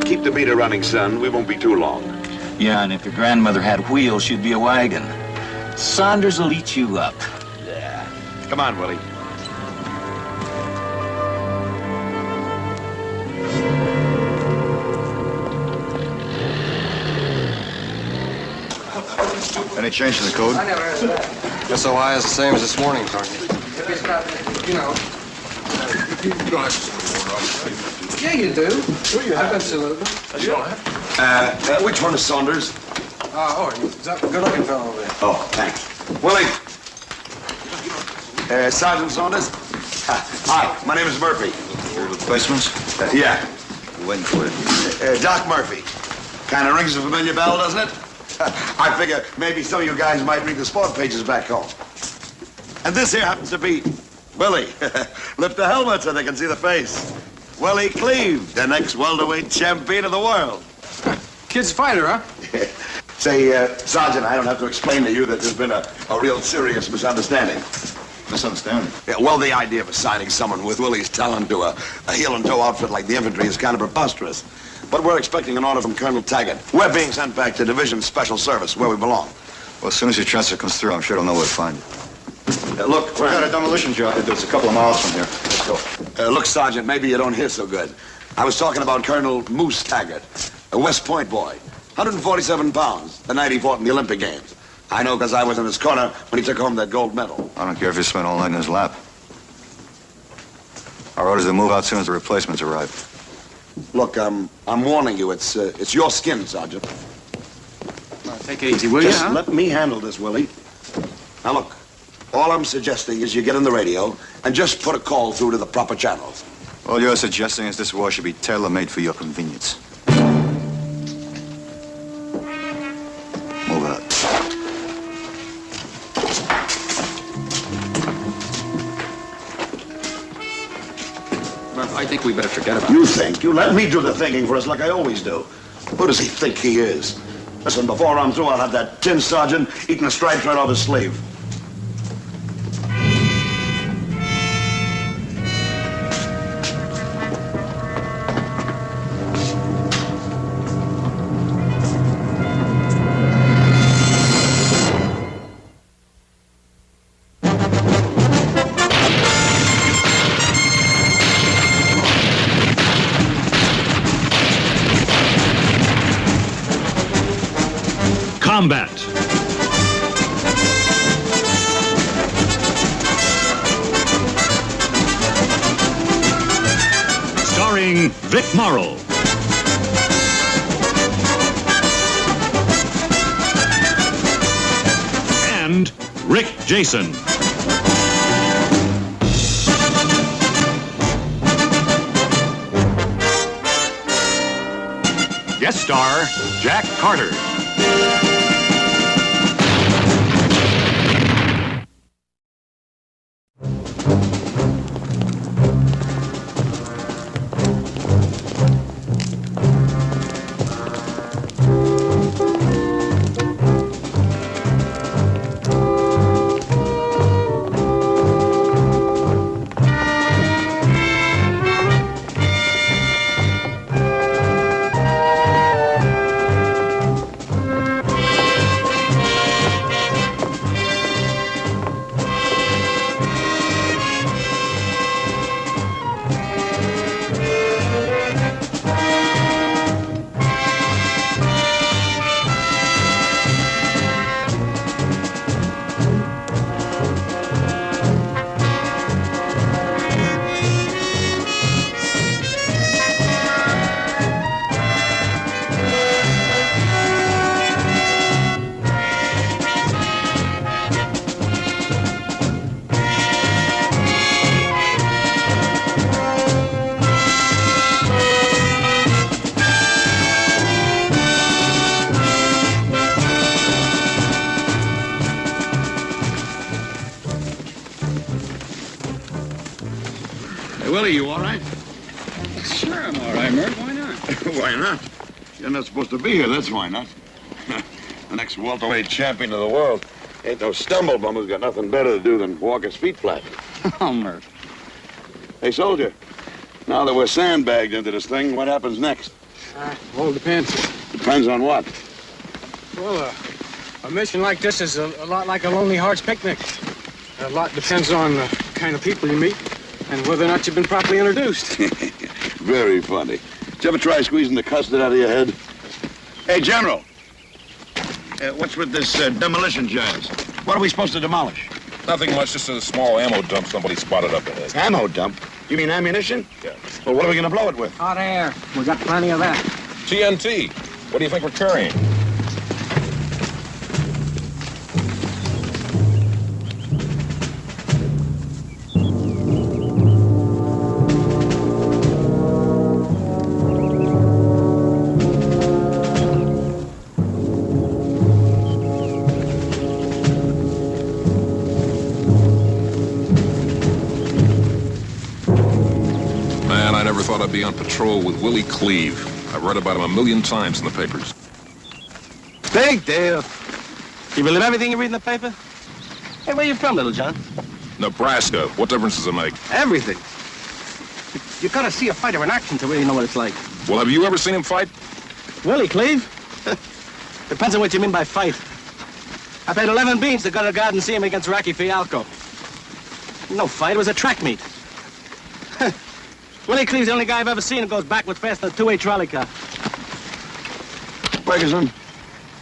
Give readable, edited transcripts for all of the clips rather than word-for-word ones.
Keep the meter running, son. We won't be too long. Yeah, and if your grandmother had wheels, she'd be a wagon. Saunders will eat you up. Yeah. Come on, Willie. Any change in the code? I never heard of that. SOI is the same as this morning, Sergeant. If it's got, you know. You don't have to. Yeah, you do. Sure you have. Absolutely. You don't have to. Which one is Saunders? Is that a good-looking fellow over there? Oh, thanks. Willie. Sergeant Saunders. Hi, my name is Murphy. Your replacements? Yeah. Waiting for it. Doc Murphy. Kind of rings a familiar bell, doesn't it? I figure maybe some of you guys might read the sport pages back home. And this here happens to be Willie. Lift the helmet so they can see the face. Willie Cleve, the next welterweight champion of the world. Kid's a fighter, huh? Say, Sergeant, I don't have to explain to you that there's been a real serious misunderstanding. Misunderstanding? Yeah, well, the idea of assigning someone with Willie's talent to a heel and toe outfit like the infantry is kind of preposterous. But we're expecting an order from Colonel Taggart. We're being sent back to Division Special Service, where we belong. Well, as soon as your transfer comes through, I'm sure they'll know where to find you. Look, We got a demolition job to do. It's a couple of miles from here. Let's go. Look, Sergeant, maybe you don't hear so good. I was talking about Colonel Moose Taggart, a West Point boy. 147 pounds, the night he fought in the Olympic Games. I know because I was in his corner when he took home that gold medal. I don't care if you spent all night in his lap. Our orders to move out soon as the replacements arrive. Look, I'm warning you. It's your skin, Sergeant. Take it easy, will you, Just huh? let me handle this, Willie. Now, look, all I'm suggesting is you get on the radio and just put a call through to the proper channels. All you're suggesting is this war should be tailor-made for your convenience. Move out. I think we better forget about it. You think? You let me do the thinking for us like I always do. Who does he think he is? Listen, before I'm through, I'll have that tin sergeant eating a stripe right off his sleeve. Combat. Starring Vic Morrow. And Rick Jason. Guest star Jack Carter. Willie, you all right? Sure, I'm all right, Murph. Why not? Why not? You're not supposed to be here, that's why not. The next welterweight champion of the world. Ain't no stumblebum who's got nothing better to do than walk his feet flat. Oh, Murph. Hey, soldier, now that we're sandbagged into this thing, what happens next? Well, it depends. Depends on what. Well, a mission like this is a lot like a Lonely Hearts picnic. A lot depends on the kind of people you meet and whether or not you've been properly introduced. Very funny. Did you ever try squeezing the custard out of your head? Hey, General. What's with this demolition jazz? What are we supposed to demolish? Nothing much, just a small ammo dump somebody spotted up ahead. Ammo dump? You mean ammunition? Yeah. Well, what are we going to blow it with? Hot air. We got plenty of that. TNT. What do you think we're carrying? Man, I never thought I'd be on patrol with Willie Cleve. I've read about him a million times in the papers. Big deal. You believe everything you read in the paper? Hey, where you from, Little John? Nebraska. What difference does it make? Everything. You gotta see a fighter in action to really know what it's like. Well, have you ever seen him fight? Willie Cleve? Depends on what you mean by fight. I paid 11 beans to go to the garden and see him against Rocky Fialco. No fight, it was a track meet. Willie Cleve's the only guy I've ever seen who goes backward faster than a 2-way trolley car. Ferguson,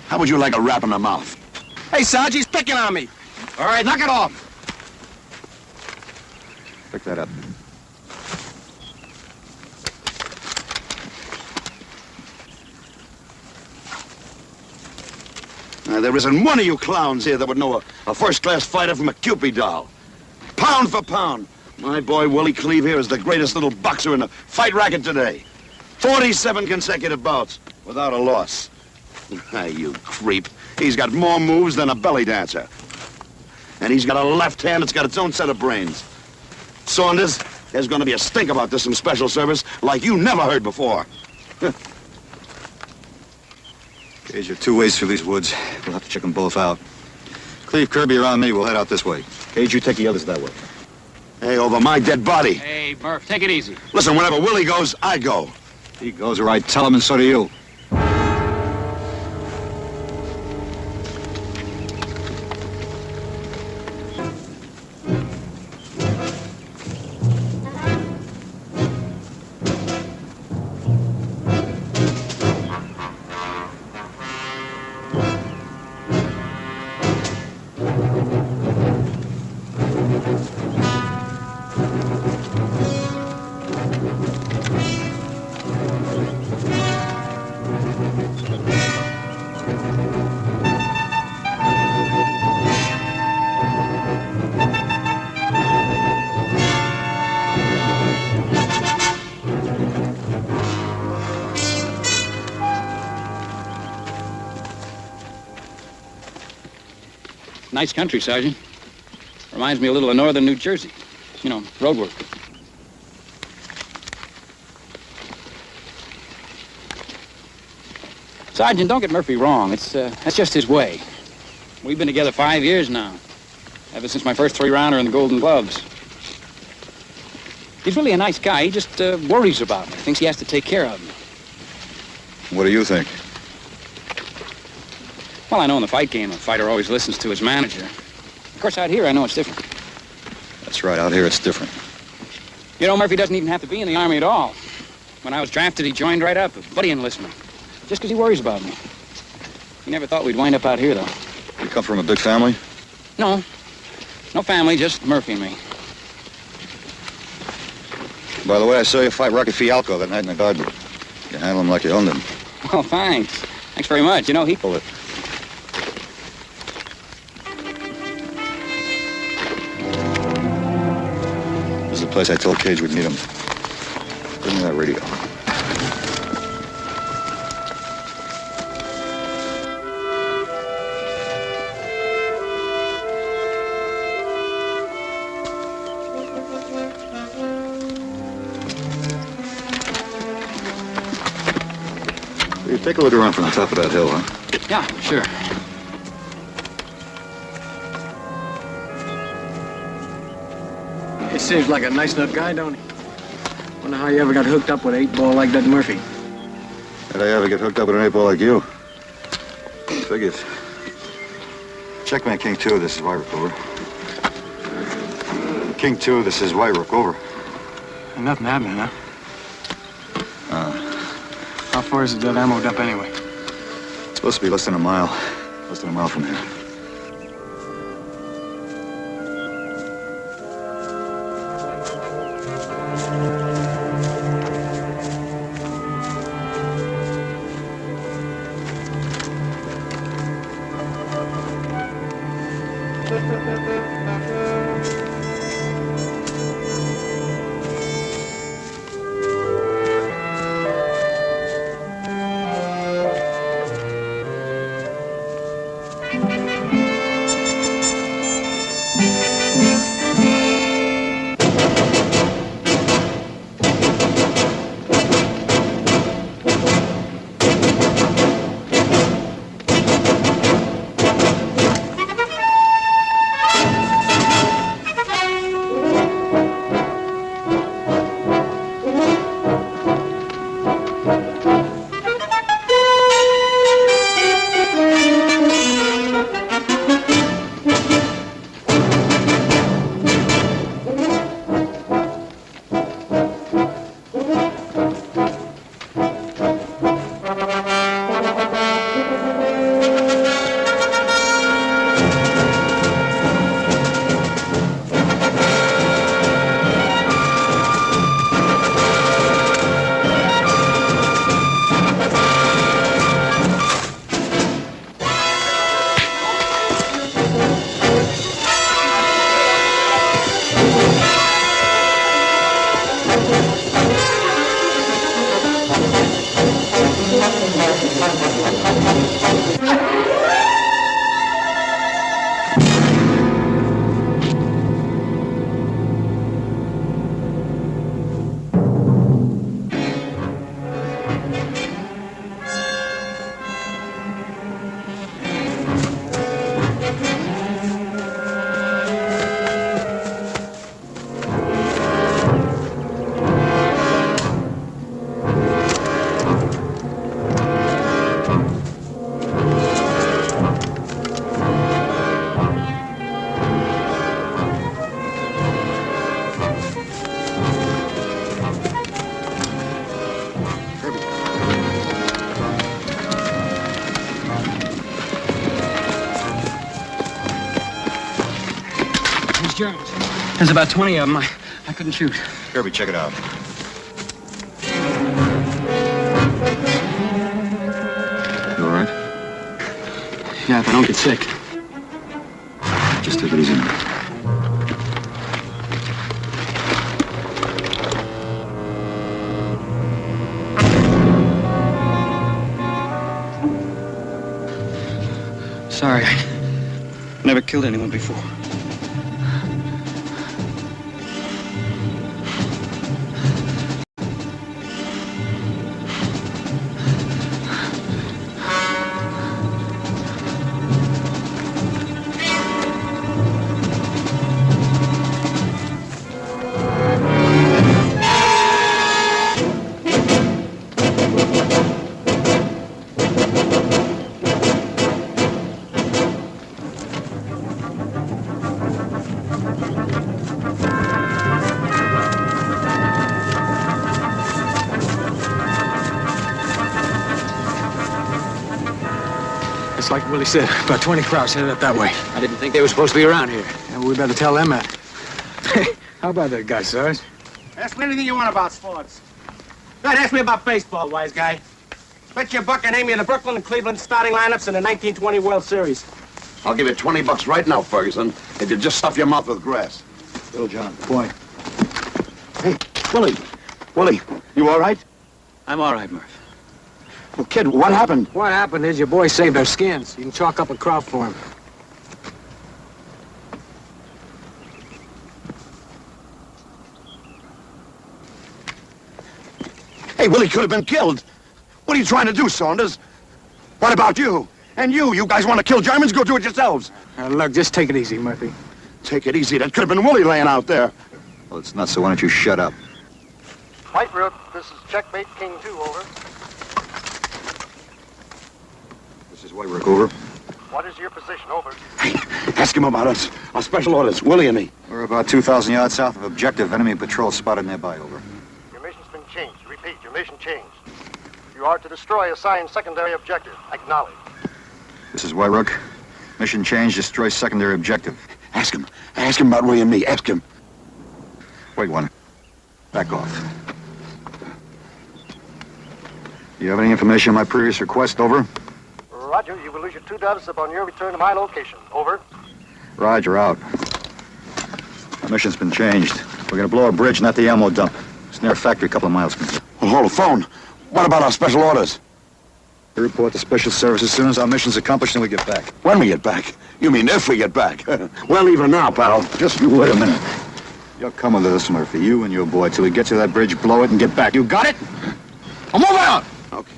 how would you like a rap in the mouth? Hey, Sarge, he's picking on me. All right, knock it off. Pick that up. There isn't one of you clowns here that would know a first-class fighter from a Cupid doll. Pound for pound, my boy Willie Cleve here is the greatest little boxer in the fight racket today. 47 consecutive bouts without a loss. You creep. He's got more moves than a belly dancer. And he's got a left hand that's got its own set of brains. Saunders, there's going to be a stink about this in special service like you never heard before. Gage, you're 2 ways through these woods. We'll have to check them both out. Cleve, Kirby around me. We'll head out this way. Gage, you take the others that way. Hey, over my dead body. Hey, Murph, take it easy. Listen, whenever Willie goes, I go. He goes right. Tell him, and so do you. Nice country, Sergeant. Reminds me a little of northern New Jersey. You know, road work. Sergeant, don't get Murphy wrong. That's just his way. We've been together 5 years now. Ever since my first 3-rounder in the Golden Gloves. He's really a nice guy. He just worries about me. Thinks he has to take care of me. What do you think? Well, I know in the fight game, a fighter always listens to his manager. Of course, out here, I know it's different. That's right. Out here, it's different. You know, Murphy doesn't even have to be in the Army at all. When I was drafted, he joined right up, a buddy enlistment. Just because he worries about me. He never thought we'd wind up out here, though. You come from a big family? No. No family, just Murphy and me. By the way, I saw you fight Rocky Fialco that night in the garden. You handle him like you owned him. Well, thanks. Thanks very much. You know, he... Pull it. This is the place I told Cage we'd meet him. Bring me that radio. Cleve, take a look around from the top of that hill, huh? Yeah, sure. He seems like a nice enough guy, don't he? Wonder how you ever got hooked up with an 8-ball like that Murphy. How'd I ever get hooked up with an 8-ball like you? Figures. Checkmate, King 2, this is White Rook, over. King 2, this is White Rook, over. And nothing happening, huh? How far is that ammo dump anyway? It's supposed to be less than a mile. Less than a mile from here. There's about 20 of them. I couldn't shoot. Kirby, check it out. You all right? Yeah, if I don't get sick. Just take it easy now. Sorry, I never killed anyone before. It's like Willie said, about 20 crowds headed up that way. I didn't think they were supposed to be around here. And we better tell them that. Hey, how about that guy, Sarge? Ask me anything you want about sports. Right, ask me about baseball, wise guy. Bet you a buck I name you the Brooklyn and Cleveland starting lineups in the 1920 World Series. I'll give you $20 right now, Ferguson, if you just stuff your mouth with grass. Little John, boy. Hey, Willie, you all right? I'm all right, Murph. Well, kid, what happened? What happened is your boys saved our skins. You can chalk up a crowd for him. Hey, Willie could have been killed. What are you trying to do, Saunders? What about you? And you? You guys want to kill Germans? Go do it yourselves. Look, just take it easy, Murphy. Take it easy. That could have been Willie laying out there. Well, it's not, so why don't you shut up? White Rook, this is checkmate King 2, over. This is White Rook, over. What is your position, over? Hey, ask him about us. Our special orders, Willie and me. We're about 2,000 yards south of objective. Enemy patrol spotted nearby, over. Your mission's been changed. Repeat, your mission changed. You are to destroy assigned secondary objective. Acknowledge. This is White Rook. Mission change, destroy secondary objective. Ask him. Ask him about Willie and me. Ask him. Wait one. Back off. You have any information on my previous request, over? Roger, you will lose your 2 doves upon your return to my location. Over. Roger, out. Our mission's been changed. We're gonna blow a bridge, not the ammo dump. It's near a factory a couple of miles from here. Well, hold the phone. What about our special orders? We report to special service as soon as our mission's accomplished and we get back. When we get back? You mean if we get back? Well, even now, pal. Just you wait a minute. You'll come with us, Murphy, you and your boy, till we get to that bridge, blow it, and get back. You got it? Now move out! Okay.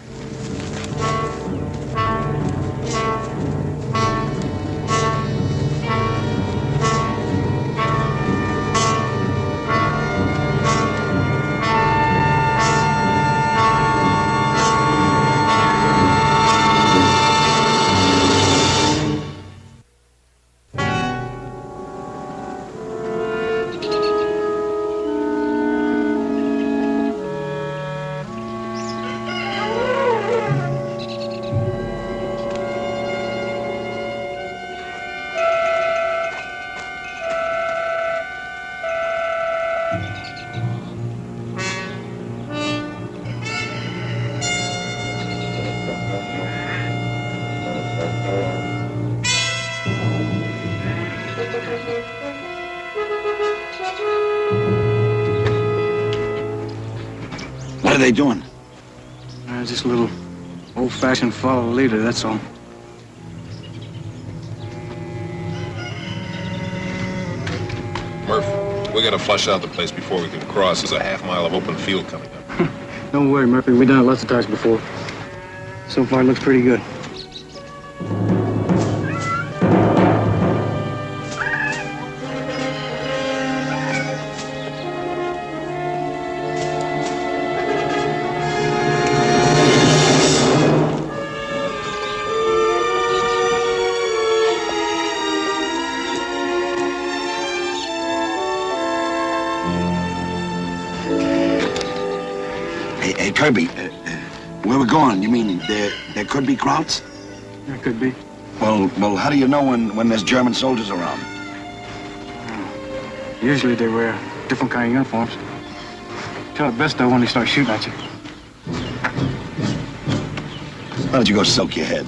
What are they doing? Just a little old-fashioned follow the leader, that's all. Murph, we gotta flush out the place before we can cross. There's a half-mile of open field coming up. Don't worry, Murphy. We've done it lots of times before. So far, it looks pretty good. Hey, Kirby, where we're going, you mean there could be crowds? There could be. Well, how do you know when there's German soldiers around? Usually they wear different kind of uniforms. Tell the best, though, when they start shooting at you. Why don't you go soak your head?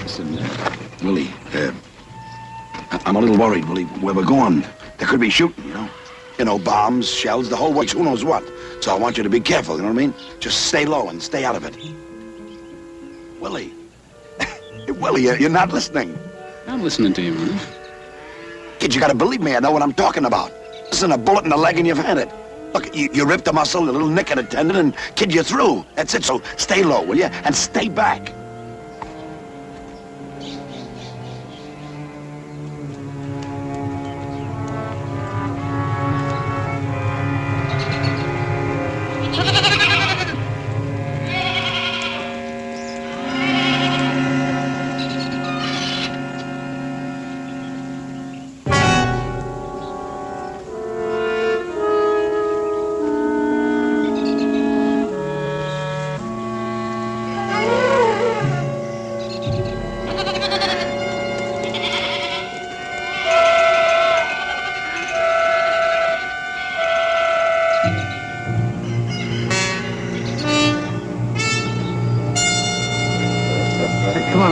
Listen, Willie, I'm a little worried, Willie, where we're going. There could be shooting, you know? You know, bombs, shells, the whole works, who knows what. So I want you to be careful, you know what I mean? Just stay low and stay out of it. Willie. Willie, you're not listening. I'm listening to you, Ruth. Kid, you gotta believe me, I know what I'm talking about. Listen, a bullet in the leg and you've had it. Look, you ripped a muscle, a little nick in a tendon, and kid, you're through. That's it, so stay low, will you? And stay back.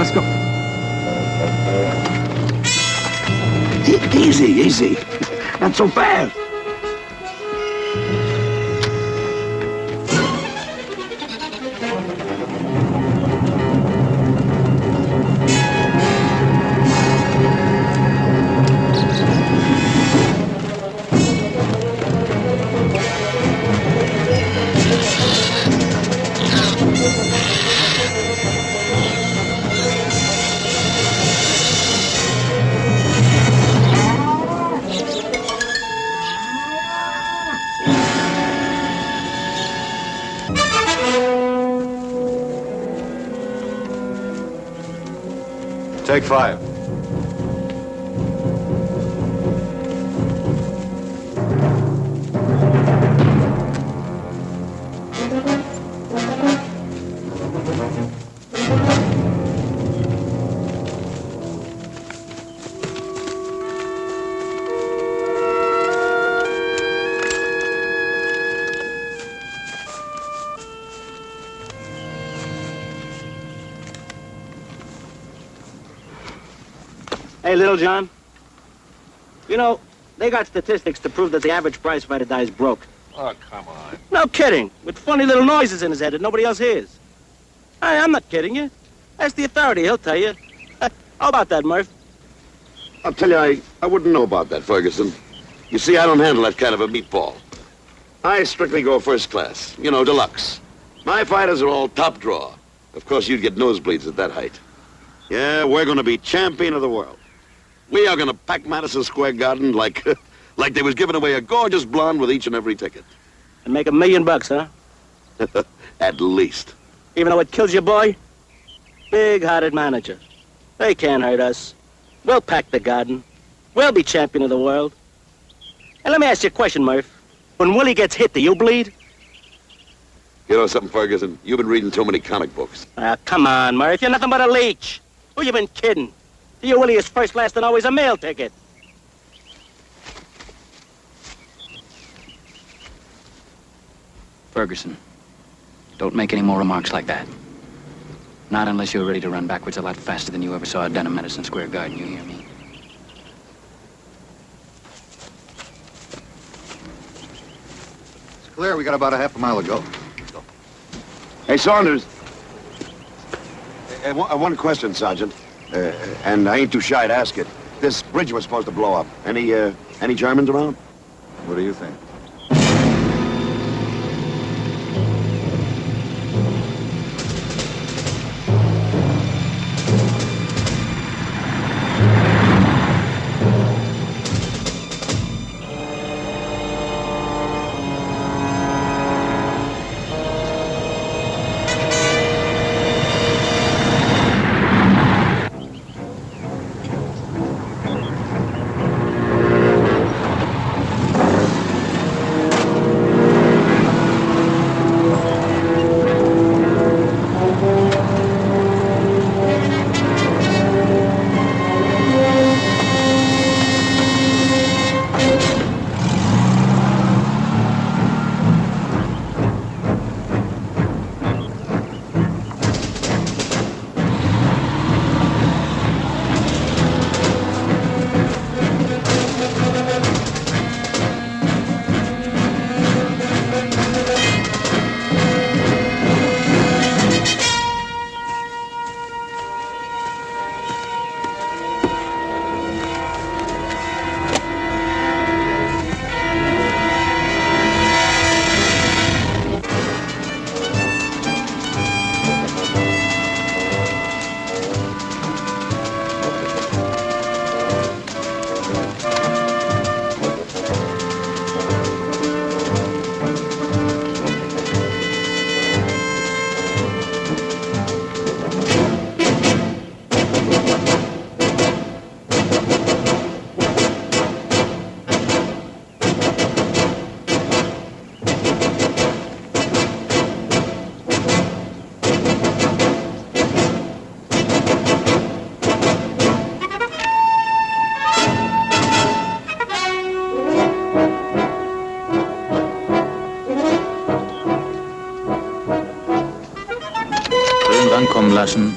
let's go. Easy, easy. Not so fast. Take 5. Hey, Little John. You know, they got statistics to prove that the average prize fighter dies broke. Oh, come on. No kidding. With funny little noises in his head that nobody else hears. Hey, I'm not kidding you. Ask the authority, he'll tell you. How about that, Murph? I'll tell you, I wouldn't know about that, Ferguson. You see, I don't handle that kind of a meatball. I strictly go first class. You know, deluxe. My fighters are all top draw. Of course, you'd get nosebleeds at that height. Yeah, we're going to be champion of the world. We are going to pack Madison Square Garden like they was giving away a gorgeous blonde with each and every ticket. And make $1 million, huh? At least. Even though it kills your boy? Big-hearted manager. They can't hurt us. We'll pack the garden. We'll be champion of the world. And let me ask you a question, Murph. When Willie gets hit, do you bleed? You know something, Ferguson? You've been reading too many comic books. Ah, come on, Murph. You're nothing but a leech. Who you been kidding? To you, Willie is first, last, and always a mail ticket. Ferguson, don't make any more remarks like that. Not unless you're ready to run backwards a lot faster than you ever saw it done in Madison Square Garden, you hear me? It's clear. We got about a half a mile to go. Hey, Saunders. One question, Sergeant. And I ain't too shy to ask it. This bridge was supposed to blow up. Any Germans around? What do you think? Ankommen lassen.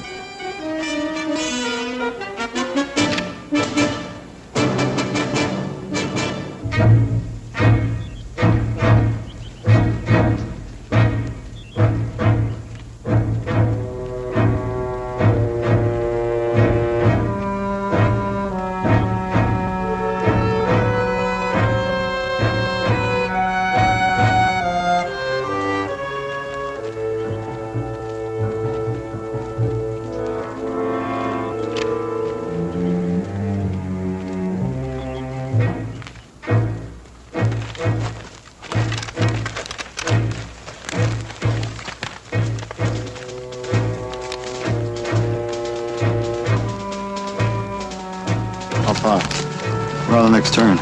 Next turn.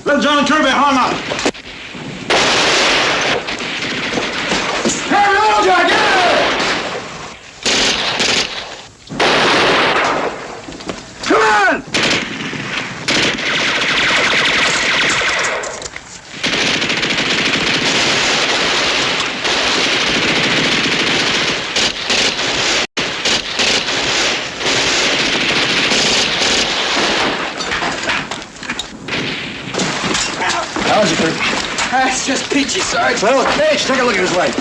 Little John Kirby, hold on. Hey, Little John, get it! Come on! How's it, Kirby? It's just peachy, Sarge. Well, Paige, take a look at his leg.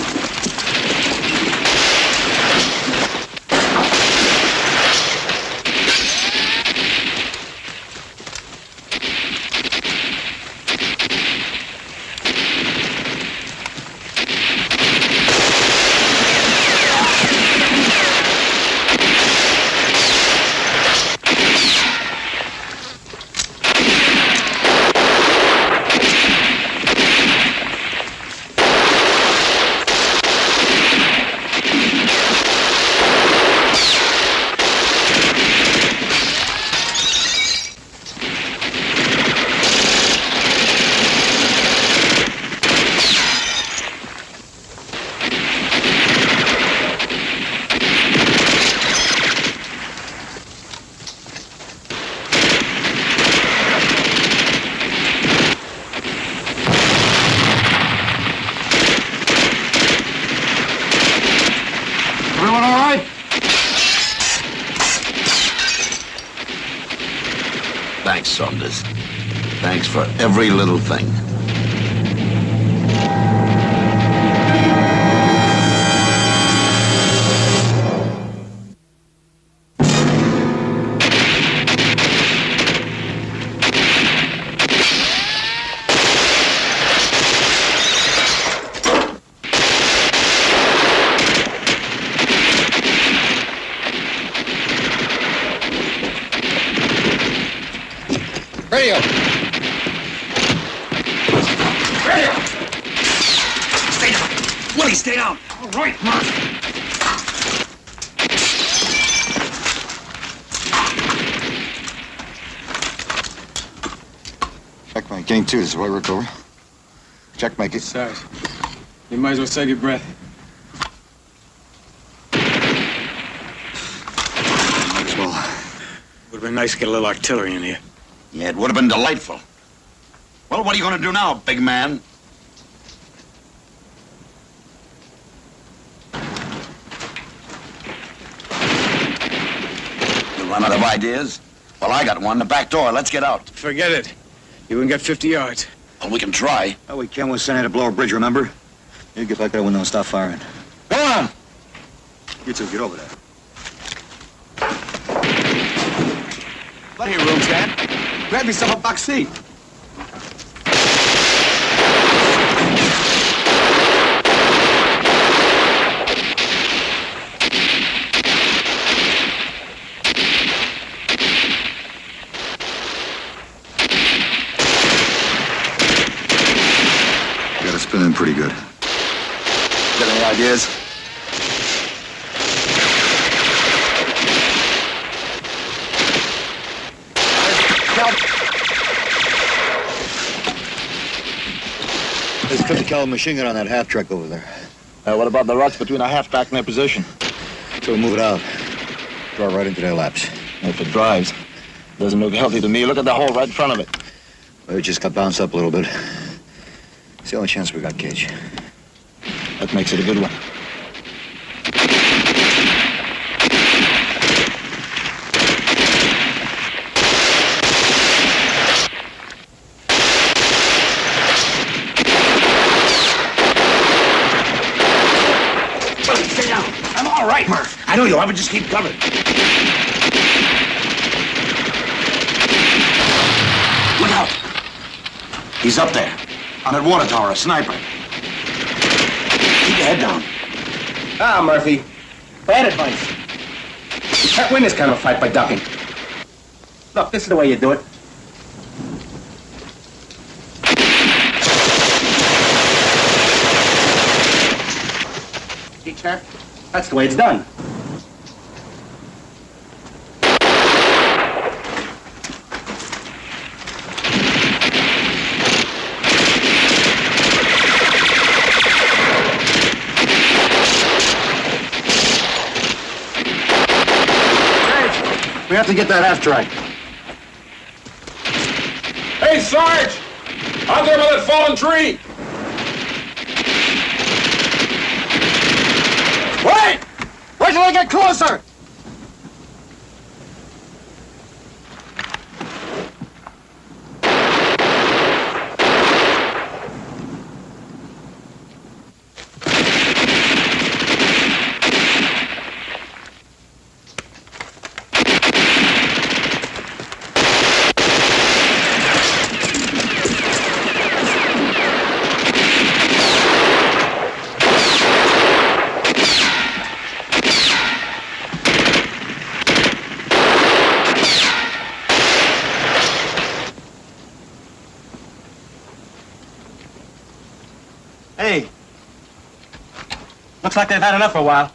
Everyone all right? Thanks, Saunders. Thanks for every little thing. Radio! Radio! Stay down! Willie, stay down! All right, Murph. Checkmate. Game 2. This is Roy Rickover. Checkmate. Sarge, you might as well save your breath. Might as well. Would have been nice to get a little artillery in here. Yeah, it would have been delightful. Well, what are you going to do now, big man? You run out of ideas? Well, I got one. The back door. Let's get out. Forget it. You can get 50 yards. Well, we can try. Oh, we can't send it to blow a bridge, remember? You get back there when they'll stop firing. Go on. You two, get over there. Plenty of room, Chad. Grab yourself a box seat. You got to spin in pretty Got any ideas? There's a 50 caliber machine gun on that half track over there. What about the ruts between our halfback and their position? So we'll move it out. Draw right into their laps. If it drives, doesn't look healthy to me. Look at the hole right in front of it. Well, it just got bounced up a little bit. It's the only chance we got, Cage. That makes it a good one. Willie, stay down. I'm all right, Murph. I know you are, but just keep coming. Look out. He's up there. On that water tower, a sniper. Keep your head down. Ah, Murphy. Bad advice. You can't win this kind of a fight by ducking. Look, this is the way you do it. Teacher, that's the way it's done. We have to get that half track. Hey, Sarge! Out there by that fallen tree! Wait! Wait till I get closer! Hey. Looks like they've had enough for a while.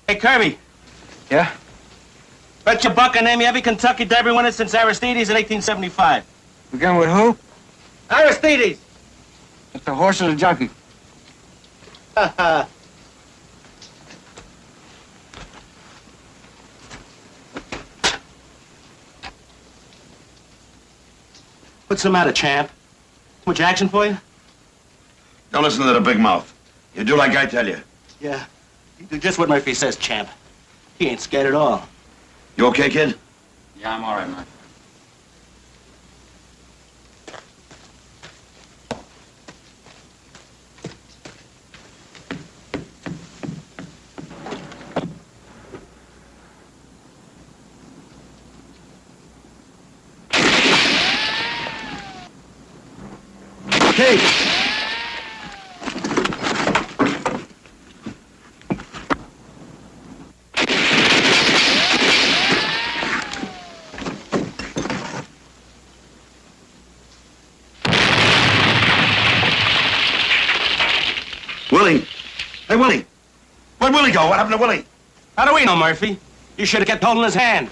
Hey, Kirby. Yeah? Bet your buck I name you every Kentucky Derby winner since Aristides in 1875. Again with who? Aristides! It's the horse or the jockey? What's the matter, champ? Too much action for you? Don't listen to the big mouth. You do like I tell you. Yeah. You do just what Murphy says, champ. He ain't scared at all. You okay, kid? Yeah, I'm all right, man. Cage! Willie. Hey, Willie. Where'd Willie go? What happened to Willie? How do we know, Murphy? You should have kept holding his hand.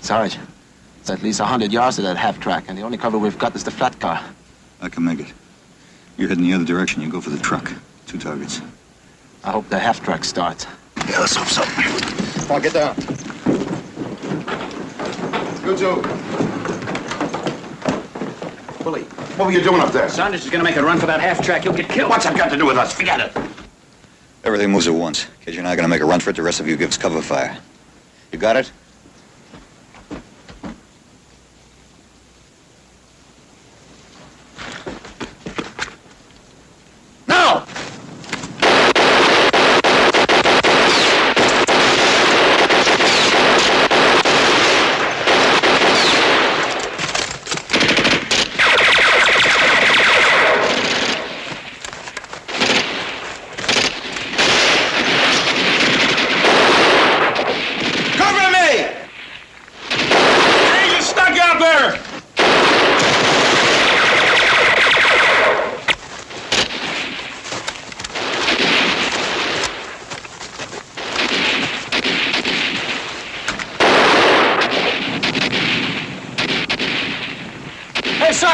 Sarge, it's at least 100 yards to that half track, and the only cover we've got is the flat car. I can make it. You're heading the other direction. You go for the truck. 2 targets. I hope the half track starts. Yeah, let's hope so. Come on, get down. Good job. Willie, what were you doing up there? Saunders is gonna make a run for that half track. You'll get killed. What's that got to do with us? Forget it. Everything moves at once. Cage and I are gonna make a run for it. The rest of you give us cover fire. You got it? Now! Cover me!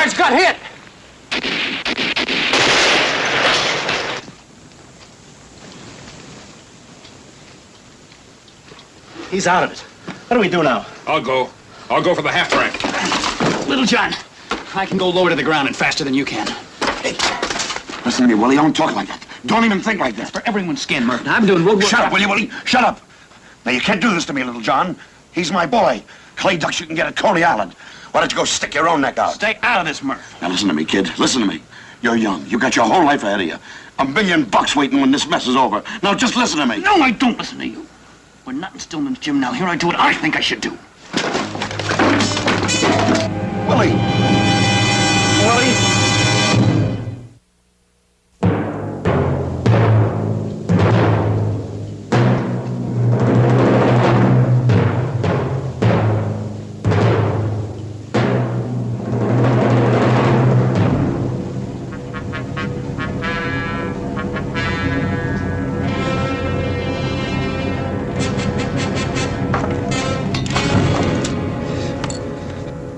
guy's got hit! He's out of it. What do we do now? I'll go. I'll go for the half track. Little John, I can go lower to the ground and faster than you can. Listen to me, Willie. Don't talk like that. Don't even think like that. For everyone's skin, Murph. I'm doing road work. Shut up, will you, Willie? Shut up. Now, you can't do this to me, little John. He's my boy. Clay ducks you can get at Coney Island. Why don't you go stick your own neck out? Stay out of this, Murph. Now, listen to me, kid. Listen to me. You're young. You've got your whole life ahead of you. $1 million waiting when this mess is over. Now, just listen to me. No, I don't listen to you. We're not in Stillman's gym now. Here I do what I think I should do. Willie! Willie!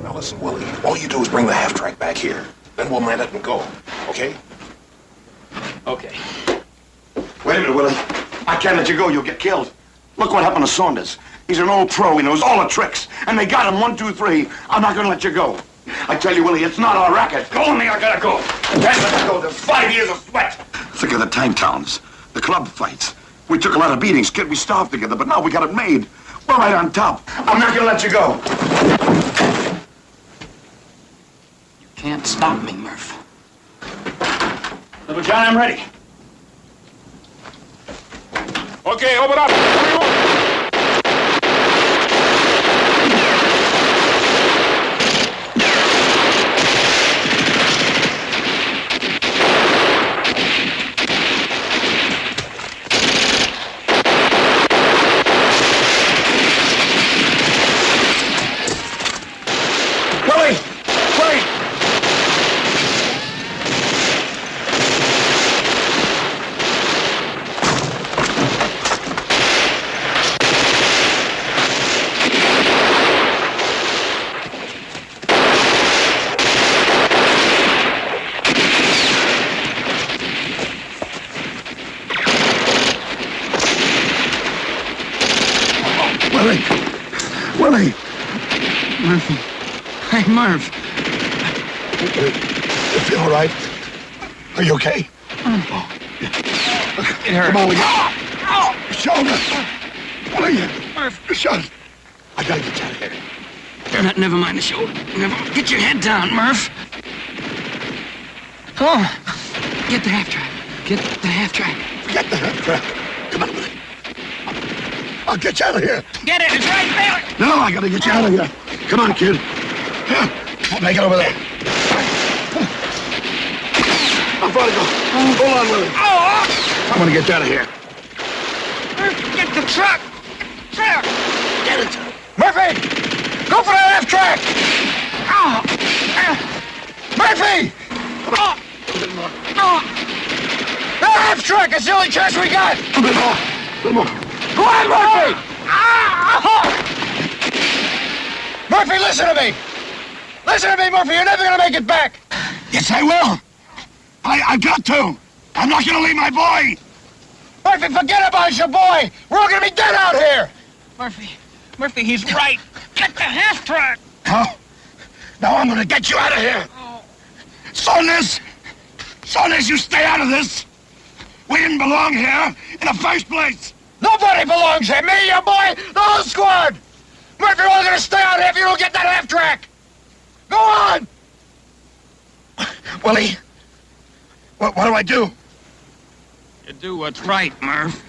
Now listen, Willie. All you do is bring the half track back here. Then we'll man it and go. Okay? Okay. Wait a minute, Willie. I can't let you go. You'll get killed. Look what happened to Saunders. He's an old pro. He knows all the tricks. And they got him 1, 2, 3. I'm not going to let you go. I tell you, Willie, it's not our racket. Go on me, I gotta go. I can't let you go. There's 5 years of sweat. Think of the time towns, the club fights. We took a lot of beatings, kid. We starved together, but now we got it made. We're right on top. I'm not going to let you go. Can't stop me, Murph. Little John, I'm ready. Okay, open up. Willie! Willie! Willie! Willie! Murphy. Hey, Murph. You feel all right? Are you okay? It hurt. Come on, Willie. Your shoulder. Willie, Murph. your shoulder. I gotta get you out of here. Never mind the shoulder. Get your head down, Murph. Come on. Get the half track. Get the half track. Forget the half track. Come on, Willie. I'll get you out of here. Get it. It's right there. No, I gotta get you out of here. Come on, kid. Here, I'll make it over there. How far to go? Hold on, Willie. I'm gonna get you out of here. Get the truck! Truck! Get it. Murphy! Go for that half track! Murphy! That half track is the only chance we got! A bit more. A little more. Go on, Murphy! Murphy, listen to me! Listen to me, Murphy, you're never gonna make it back! Yes, I will. I've got to. I'm not gonna leave my boy. Murphy, forget about your boy! We're all gonna be dead out here! Murphy, he's right. Get the half track! Now I'm gonna get you out of here. Saunders! Saunders, you stay out of this. We didn't belong here in the first place. Nobody belongs here! Me, your boy, the whole squad! Murphy, we're all gonna stay out here if you don't get that half track! Go on! Willie, what do I do? You do what's right, Murph.